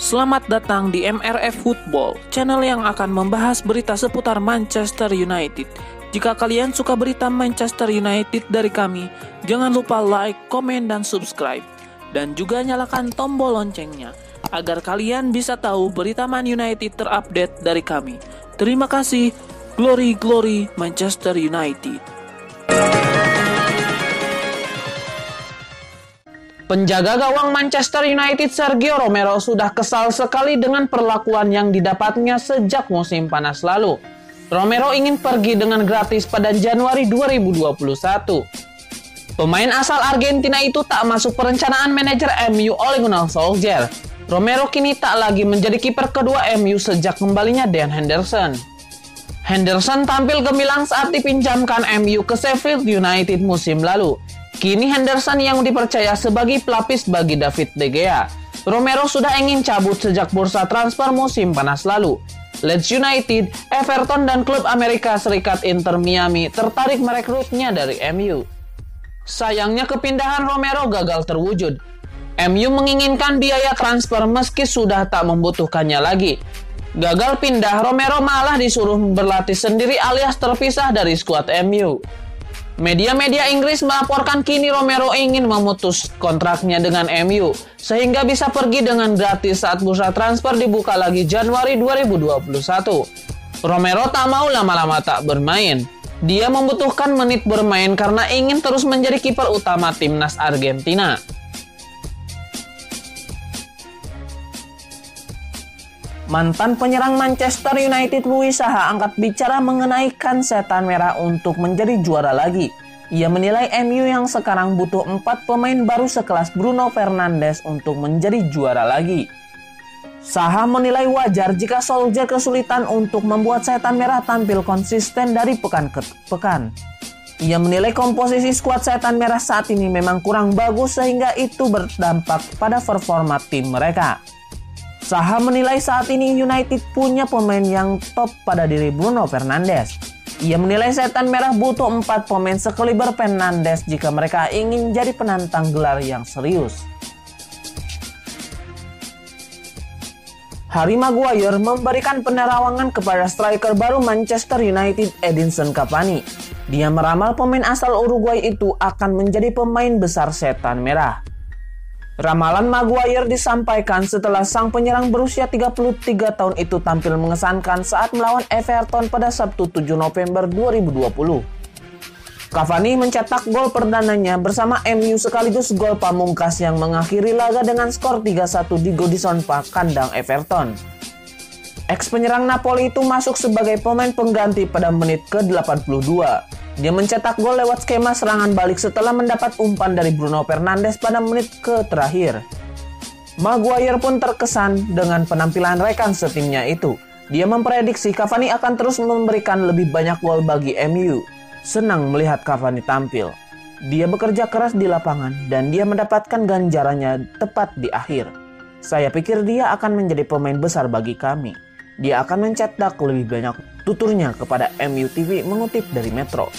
Selamat datang di MRF Football, channel yang akan membahas berita seputar Manchester United. Jika kalian suka berita Manchester United dari kami, jangan lupa like, komen, dan subscribe. Dan juga nyalakan tombol loncengnya, agar kalian bisa tahu berita Man United terupdate dari kami. Terima kasih, Glory Glory Manchester United. Penjaga gawang Manchester United Sergio Romero sudah kesal sekali dengan perlakuan yang didapatnya sejak musim panas lalu. Romero ingin pergi dengan gratis pada Januari 2021. Pemain asal Argentina itu tak masuk perencanaan manajer MU Ole Gunnar Solskjaer. Romero kini tak lagi menjadi kiper kedua MU sejak kembalinya Dean Henderson. Henderson tampil gemilang saat dipinjamkan MU ke Sheffield United musim lalu. Kini Henderson yang dipercaya sebagai pelapis bagi David De Gea. Romero sudah ingin cabut sejak bursa transfer musim panas lalu. Leeds United, Everton, dan klub Amerika Serikat Inter Miami tertarik merekrutnya dari MU. Sayangnya kepindahan Romero gagal terwujud. MU menginginkan biaya transfer meski sudah tak membutuhkannya lagi. Gagal pindah, Romero malah disuruh berlatih sendiri alias terpisah dari skuad MU. Media-media Inggris melaporkan kini Romero ingin memutus kontraknya dengan MU sehingga bisa pergi dengan gratis saat bursa transfer dibuka lagi Januari 2021. Romero tak mau lama-lama tak bermain. Dia membutuhkan menit bermain karena ingin terus menjadi kiper utama timnas Argentina. Mantan penyerang Manchester United Louis Saha angkat bicara mengenai kan setan merah untuk menjadi juara lagi. Ia menilai MU yang sekarang butuh 4 pemain baru sekelas Bruno Fernandes untuk menjadi juara lagi. Saha menilai wajar jika Solskjaer kesulitan untuk membuat setan merah tampil konsisten dari pekan ke pekan. Ia menilai komposisi skuad setan merah saat ini memang kurang bagus sehingga itu berdampak pada performa tim mereka. Saha menilai saat ini United punya pemain yang top pada diri Bruno Fernandes. Ia menilai setan merah butuh 4 pemain sekaliber Fernandes jika mereka ingin jadi penantang gelar yang serius. Harry Maguire memberikan penerawangan kepada striker baru Manchester United Edinson Cavani. Dia meramal pemain asal Uruguay itu akan menjadi pemain besar setan merah. Ramalan Maguire disampaikan setelah sang penyerang berusia 33 tahun itu tampil mengesankan saat melawan Everton pada Sabtu 7 November 2020. Cavani mencetak gol perdananya bersama MU sekaligus gol pamungkas yang mengakhiri laga dengan skor 3-1 di Goodison Park kandang Everton. Ex-penyerang Napoli itu masuk sebagai pemain pengganti pada menit ke-82. Dia mencetak gol lewat skema serangan balik setelah mendapat umpan dari Bruno Fernandes pada menit ke terakhir. Maguire pun terkesan dengan penampilan rekan setimnya itu. Dia memprediksi Cavani akan terus memberikan lebih banyak gol bagi MU. Senang melihat Cavani tampil. Dia bekerja keras di lapangan dan dia mendapatkan ganjarannya tepat di akhir. Saya pikir dia akan menjadi pemain besar bagi kami. Dia akan mencetak lebih banyak, tuturnya kepada MU TV mengutip dari Metro.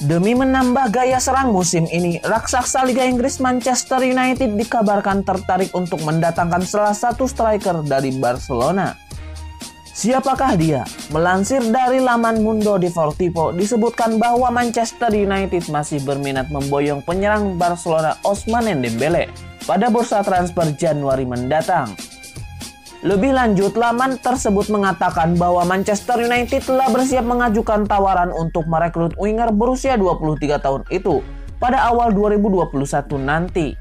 Demi menambah gaya serang musim ini, raksasa Liga Inggris Manchester United dikabarkan tertarik untuk mendatangkan salah satu striker dari Barcelona. Siapakah dia? Melansir dari laman Mundo Deportivo disebutkan bahwa Manchester United masih berminat memboyong penyerang Barcelona Ousmane Dembele pada bursa transfer Januari mendatang. Lebih lanjut, laman tersebut mengatakan bahwa Manchester United telah bersiap mengajukan tawaran untuk merekrut winger berusia 23 tahun itu pada awal 2021 nanti.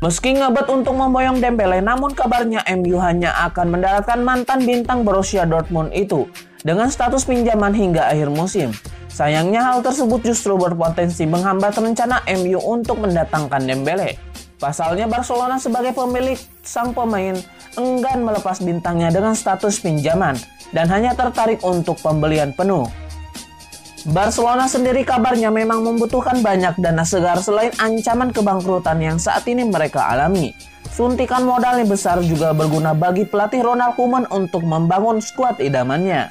Meski ngebet untuk memboyong Dembele, namun kabarnya MU hanya akan mendaratkan mantan bintang Borussia Dortmund itu dengan status pinjaman hingga akhir musim. Sayangnya hal tersebut justru berpotensi menghambat rencana MU untuk mendatangkan Dembele. Pasalnya Barcelona sebagai pemilik sang pemain enggan melepas bintangnya dengan status pinjaman dan hanya tertarik untuk pembelian penuh. Barcelona sendiri kabarnya memang membutuhkan banyak dana segar selain ancaman kebangkrutan yang saat ini mereka alami. Suntikan modal yang besar juga berguna bagi pelatih Ronald Koeman untuk membangun skuad idamannya.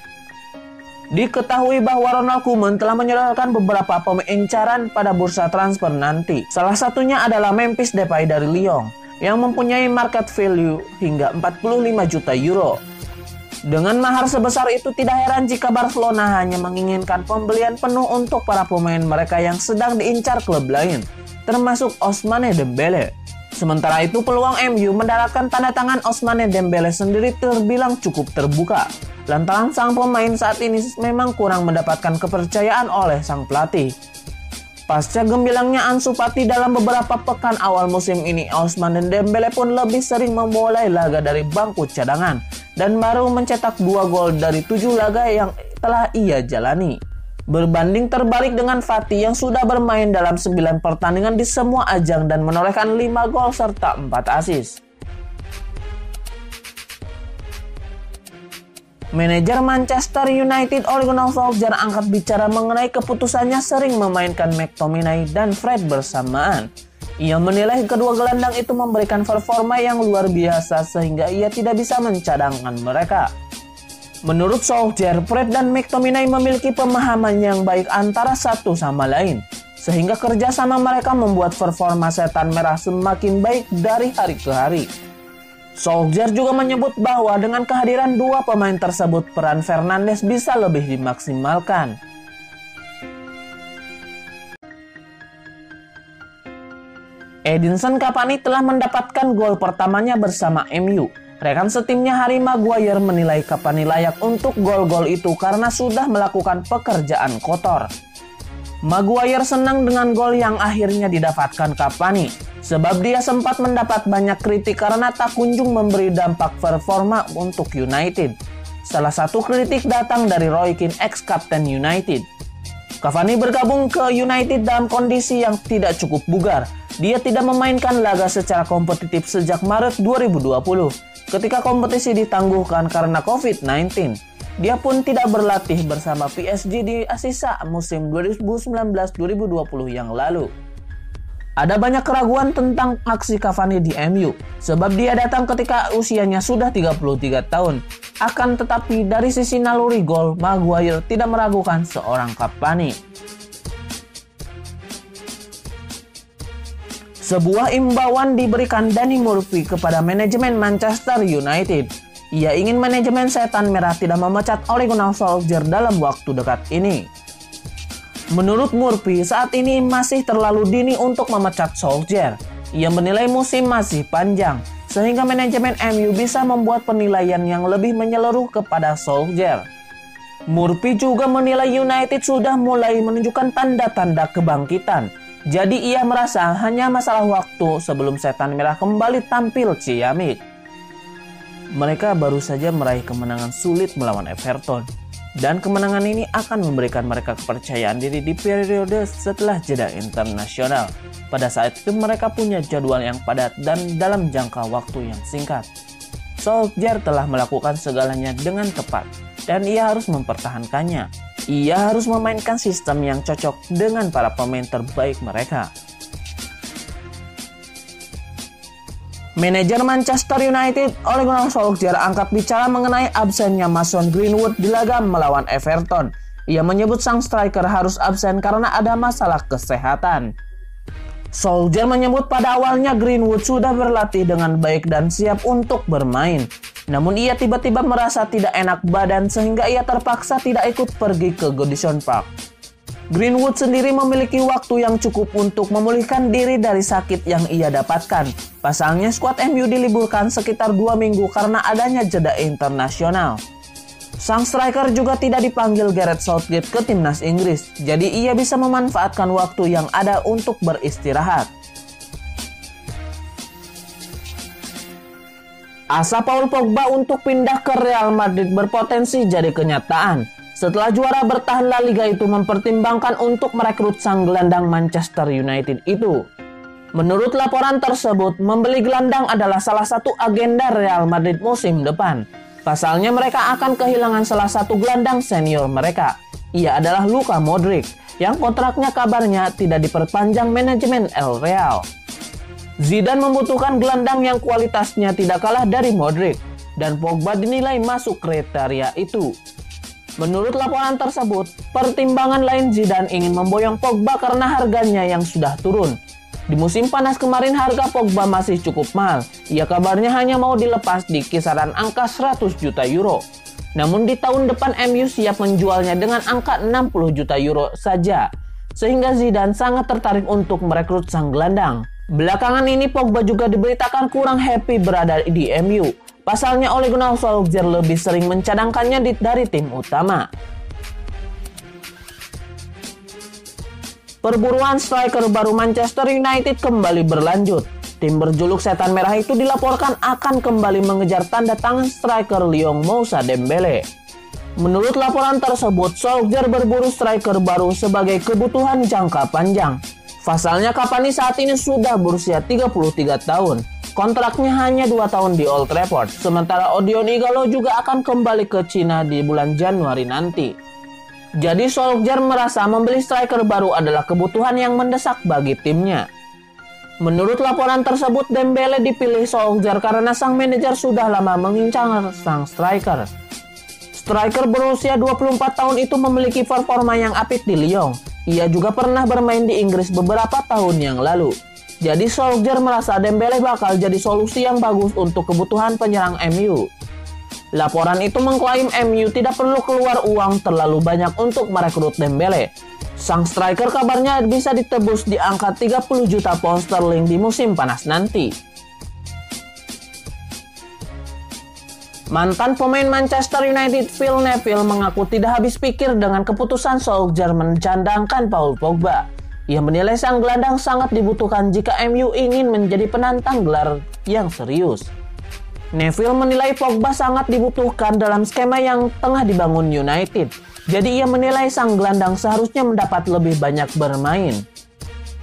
Diketahui bahwa Ronald Koeman telah menyodorkan beberapa pemain incaran pada bursa transfer nanti. Salah satunya adalah Memphis Depay dari Lyon yang mempunyai market value hingga 45 juta euro. Dengan mahar sebesar itu, tidak heran jika Barcelona hanya menginginkan pembelian penuh untuk para pemain mereka yang sedang diincar klub lain, termasuk Ousmane Dembele. Sementara itu, peluang MU mendaratkan tanda tangan Ousmane Dembele sendiri terbilang cukup terbuka, lantaran sang pemain saat ini memang kurang mendapatkan kepercayaan oleh sang pelatih. Pasca gembilangnya Ansu Fati dalam beberapa pekan awal musim ini, Ousmane Dembele pun lebih sering memulai laga dari bangku cadangan dan baru mencetak 2 gol dari 7 laga yang telah ia jalani. Berbanding terbalik dengan Fati yang sudah bermain dalam 9 pertandingan di semua ajang dan menorehkan 5 gol serta 4 assist. Manajer Manchester United Ole Gunnar Solskjaer angkat bicara mengenai keputusannya sering memainkan McTominay dan Fred bersamaan. Ia menilai kedua gelandang itu memberikan performa yang luar biasa sehingga ia tidak bisa mencadangkan mereka. Menurut Solskjaer, Fred dan McTominay memiliki pemahaman yang baik antara satu sama lain, sehingga kerjasama mereka membuat performa Setan Merah semakin baik dari hari ke hari. Solskjaer juga menyebut bahwa dengan kehadiran dua pemain tersebut, peran Fernandes bisa lebih dimaksimalkan. Edinson Cavani telah mendapatkan gol pertamanya bersama MU. Rekan setimnya Harry Maguire menilai Cavani layak untuk gol-gol itu karena sudah melakukan pekerjaan kotor. Maguire senang dengan gol yang akhirnya didapatkan Cavani, sebab dia sempat mendapat banyak kritik karena tak kunjung memberi dampak performa untuk United. Salah satu kritik datang dari Roy Keane, ex-kapten United. Cavani bergabung ke United dalam kondisi yang tidak cukup bugar. Dia tidak memainkan laga secara kompetitif sejak Maret 2020, ketika kompetisi ditangguhkan karena COVID-19. Dia pun tidak berlatih bersama PSG di sisa musim 2019-2020 yang lalu. Ada banyak keraguan tentang aksi Cavani di MU, sebab dia datang ketika usianya sudah 33 tahun. Akan tetapi dari sisi naluri gol, Maguire tidak meragukan seorang Cavani. Sebuah imbauan diberikan Danny Murphy kepada manajemen Manchester United. Ia ingin manajemen Setan Merah tidak memecat Ole Gunnar Solskjaer dalam waktu dekat ini. Menurut Murphy, saat ini masih terlalu dini untuk memecat Solskjaer. Ia menilai musim masih panjang, sehingga manajemen MU bisa membuat penilaian yang lebih menyeluruh kepada Solskjaer. Murphy juga menilai United sudah mulai menunjukkan tanda-tanda kebangkitan. Jadi ia merasa hanya masalah waktu sebelum Setan Merah kembali tampil ciamik. Mereka baru saja meraih kemenangan sulit melawan Everton. Dan kemenangan ini akan memberikan mereka kepercayaan diri di periode setelah jeda internasional. Pada saat itu mereka punya jadwal yang padat dan dalam jangka waktu yang singkat. Solskjaer telah melakukan segalanya dengan tepat dan ia harus mempertahankannya. Ia harus memainkan sistem yang cocok dengan para pemain terbaik mereka. Manajer Manchester United Ole Gunnar Solskjaer angkat bicara mengenai absennya Mason Greenwood di laga melawan Everton. Ia menyebut sang striker harus absen karena ada masalah kesehatan. Solskjaer menyebut pada awalnya Greenwood sudah berlatih dengan baik dan siap untuk bermain. Namun ia tiba-tiba merasa tidak enak badan sehingga ia terpaksa tidak ikut pergi ke Goodison Park. Greenwood sendiri memiliki waktu yang cukup untuk memulihkan diri dari sakit yang ia dapatkan. Pasalnya skuad MU diliburkan sekitar 2 minggu karena adanya jeda internasional. Sang striker juga tidak dipanggil Gareth Southgate ke timnas Inggris, jadi ia bisa memanfaatkan waktu yang ada untuk beristirahat. Asa Paul Pogba untuk pindah ke Real Madrid berpotensi jadi kenyataan. Setelah juara bertahan La Liga itu mempertimbangkan untuk merekrut sang gelandang Manchester United itu. Menurut laporan tersebut, membeli gelandang adalah salah satu agenda Real Madrid musim depan. Pasalnya mereka akan kehilangan salah satu gelandang senior mereka. Ia adalah Luka Modric, yang kontraknya kabarnya tidak diperpanjang manajemen El Real. Zidane membutuhkan gelandang yang kualitasnya tidak kalah dari Modric, dan Pogba dinilai masuk kriteria itu. Menurut laporan tersebut, pertimbangan lain Zidane ingin memboyong Pogba karena harganya yang sudah turun. Di musim panas kemarin harga Pogba masih cukup mahal. Ia kabarnya hanya mau dilepas di kisaran angka 100 juta euro. Namun di tahun depan MU siap menjualnya dengan angka 60 juta euro saja. Sehingga Zidane sangat tertarik untuk merekrut sang gelandang. Belakangan ini Pogba juga diberitakan kurang happy berada di MU. Pasalnya Ole Gunnar Solskjaer lebih sering mencadangkannya dari tim utama. Perburuan striker baru Manchester United kembali berlanjut. Tim berjuluk Setan Merah itu dilaporkan akan kembali mengejar tanda tangan striker Lyon Moussa Dembele. Menurut laporan tersebut, Solskjaer berburu striker baru sebagai kebutuhan jangka panjang. Pasalnya Cavani saat ini sudah berusia 33 tahun. Kontraknya hanya 2 tahun di Old Trafford, sementara Odion Ighalo juga akan kembali ke Cina di bulan Januari nanti. Jadi Solskjaer merasa membeli striker baru adalah kebutuhan yang mendesak bagi timnya. Menurut laporan tersebut, Dembele dipilih Solskjaer karena sang manajer sudah lama mengincar sang striker. Striker berusia 24 tahun itu memiliki performa yang apik di Lyon. Ia juga pernah bermain di Inggris beberapa tahun yang lalu. Jadi Solskjaer merasa Dembele bakal jadi solusi yang bagus untuk kebutuhan penyerang MU. Laporan itu mengklaim MU tidak perlu keluar uang terlalu banyak untuk merekrut Dembele. Sang striker kabarnya bisa ditebus di angka 30 juta pound sterling di musim panas nanti. Mantan pemain Manchester United Phil Neville mengaku tidak habis pikir dengan keputusan Solskjaer mencandangkan Paul Pogba. Ia menilai sang gelandang sangat dibutuhkan jika MU ingin menjadi penantang gelar yang serius. Neville menilai Pogba sangat dibutuhkan dalam skema yang tengah dibangun United. Jadi ia menilai sang gelandang seharusnya mendapat lebih banyak bermain.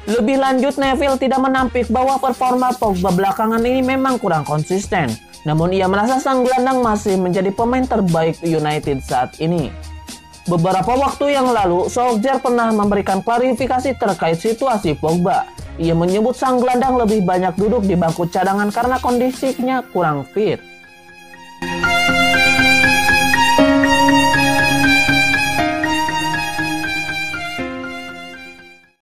Lebih lanjut, Neville tidak menampik bahwa performa Pogba belakangan ini memang kurang konsisten. Namun ia merasa sang gelandang masih menjadi pemain terbaik United saat ini. Beberapa waktu yang lalu, Solskjaer pernah memberikan klarifikasi terkait situasi Pogba. Ia menyebut sang gelandang lebih banyak duduk di bangku cadangan karena kondisinya kurang fit.